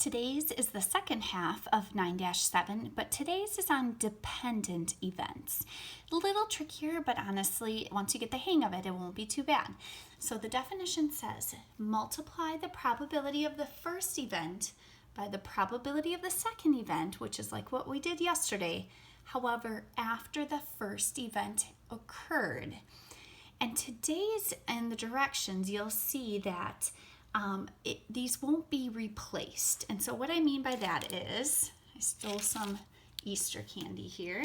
Today's is the second half of 9-7, but today's is on dependent events. A little trickier, but honestly, once you get the hang of it, it won't be too bad. So the definition says, multiply the probability of the first event by the probability of the second event, which is like what we did yesterday. However, after the first event occurred. And today's in the directions, you'll see that these won't be replaced. And so what I mean by that is, I stole some Easter candy here,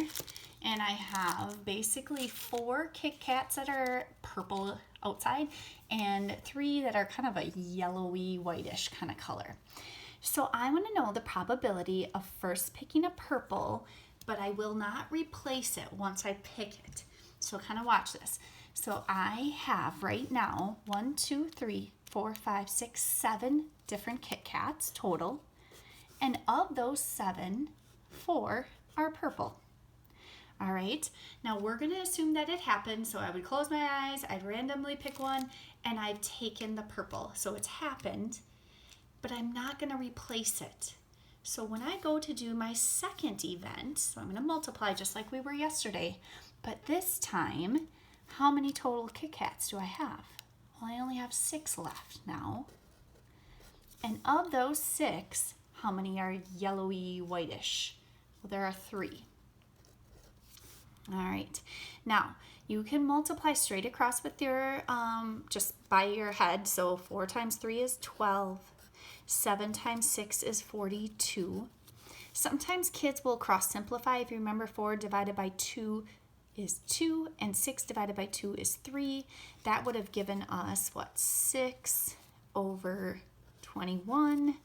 and I have basically 4 Kit Kats that are purple outside and 3 that are kind of a yellowy, whitish kind of color. So I want to know the probability of first picking a purple, but I will not replace it once I pick it. So kind of watch this. So I have right now 1, 2, 3, 4, 5, 6, 7 different Kit Kats total. And of those 7, 4 are purple. All right, now we're going to assume that it happened. So I would close my eyes, I'd randomly pick one, and I've taken the purple. So it's happened, but I'm not going to replace it. So when I go to do my second event, so I'm going to multiply just like we were yesterday, but this time, how many total Kit Kats do I have? Well, I only have 6 left now. And of those 6, how many are yellowy whitish? Well, there are 3. All right. Now, you can multiply straight across with your, just by your head. So 4 times 3 is 12. 7 times 6 is 42. Sometimes kids will cross simplify. If you remember, 4 divided by 2 is 2, and 6 divided by 2 is 3. That would have given us, 6 over 21.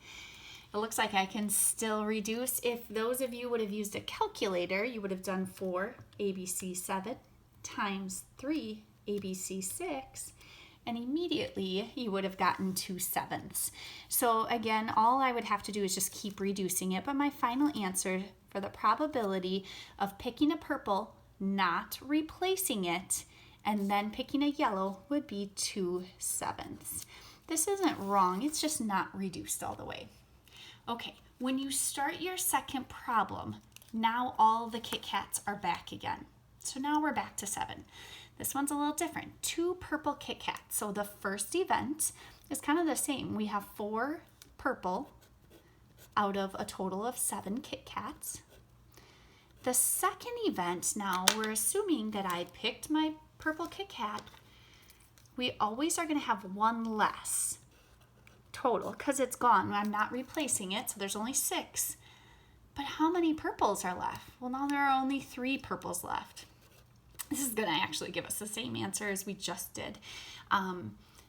It looks like I can still reduce. If those of you would have used a calculator, you would have done 4 ABC 7 times 3 ABC 6, and immediately you would have gotten 2 sevenths. So again, all I would have to do is just keep reducing it, but my final answer for the probability of picking a purple, not replacing it, and then picking a yellow would be 2 sevenths. This isn't wrong, it's just not reduced all the way. Okay, when you start your second problem, now all the Kit Kats are back again. So now we're back to 7. This one's a little different. 2 purple Kit Kats. So the first event is kind of the same. We have 4 purple out of a total of 7 Kit Kats. The second event, now we're assuming that I picked my purple Kit Kat. We always are going to have 1 less total because it's gone. I'm not replacing it, so there's only 6. But how many purples are left? Well, now there are only 3 purples left. This is going to actually give us the same answer as we just did.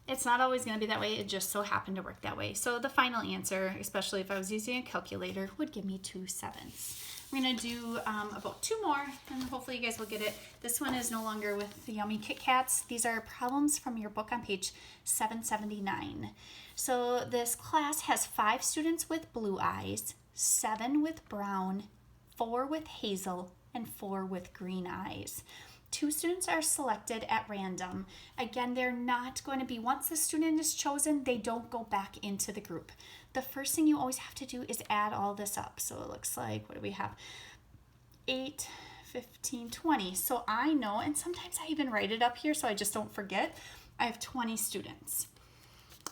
It's not always going to be that way. It just so happened to work that way. So the final answer, especially if I was using a calculator, would give me 2 sevenths. I'm going to do about 2 more, and hopefully you guys will get it. This one is no longer with the Yummy Kit Kats. These are problems from your book on page 779. So this class has 5 students with blue eyes, 7 with brown, 4 with hazel, and 4 with green eyes. 2 students are selected at random. Again, they're not going to be, once the student is chosen, they don't go back into the group. The first thing you always have to do is add all this up. So it looks like, what do we have? 8, 15, 20. So I know, and sometimes I even write it up here so I just don't forget, I have 20 students.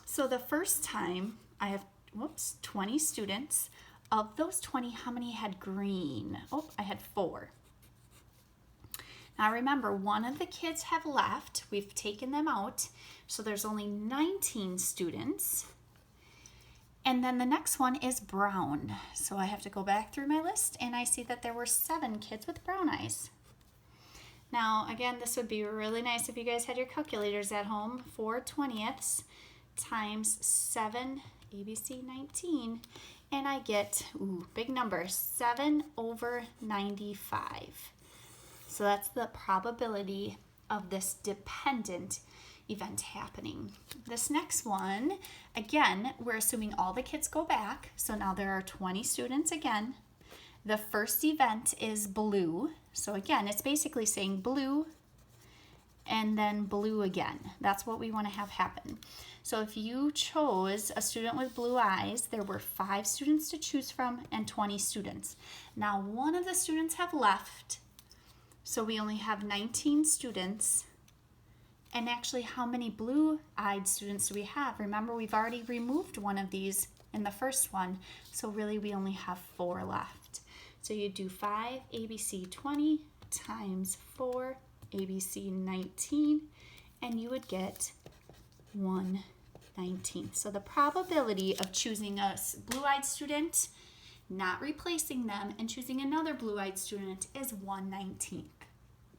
So the first time I have, 20 students. Of those 20, how many had green? Oh, I had 4. Now remember, one of the kids have left. We've taken them out. So there's only 19 students. And then the next one is brown. So I have to go back through my list, and I see that there were 7 kids with brown eyes. Now, again, this would be really nice if you guys had your calculators at home. 4/20 times 7 ABC 19. And I get, big number, 7 over 95. So that's the probability of this dependent event happening. This next one, again, we're assuming all the kids go back. So now there are 20 students again. The first event is blue. So again, it's basically saying blue and then blue again. That's what we want to have happen. So if you chose a student with blue eyes, there were 5 students to choose from and 20 students. Now one of the students have left, so we only have 19 students. And actually, how many blue-eyed students do we have? Remember, we've already removed one of these in the first one, so really we only have 4 left. So you do 5 ABC 20 times 4 ABC 19, and you would get 1/19. So the probability of choosing a blue-eyed student, not replacing them, and choosing another blue-eyed student is 1/19.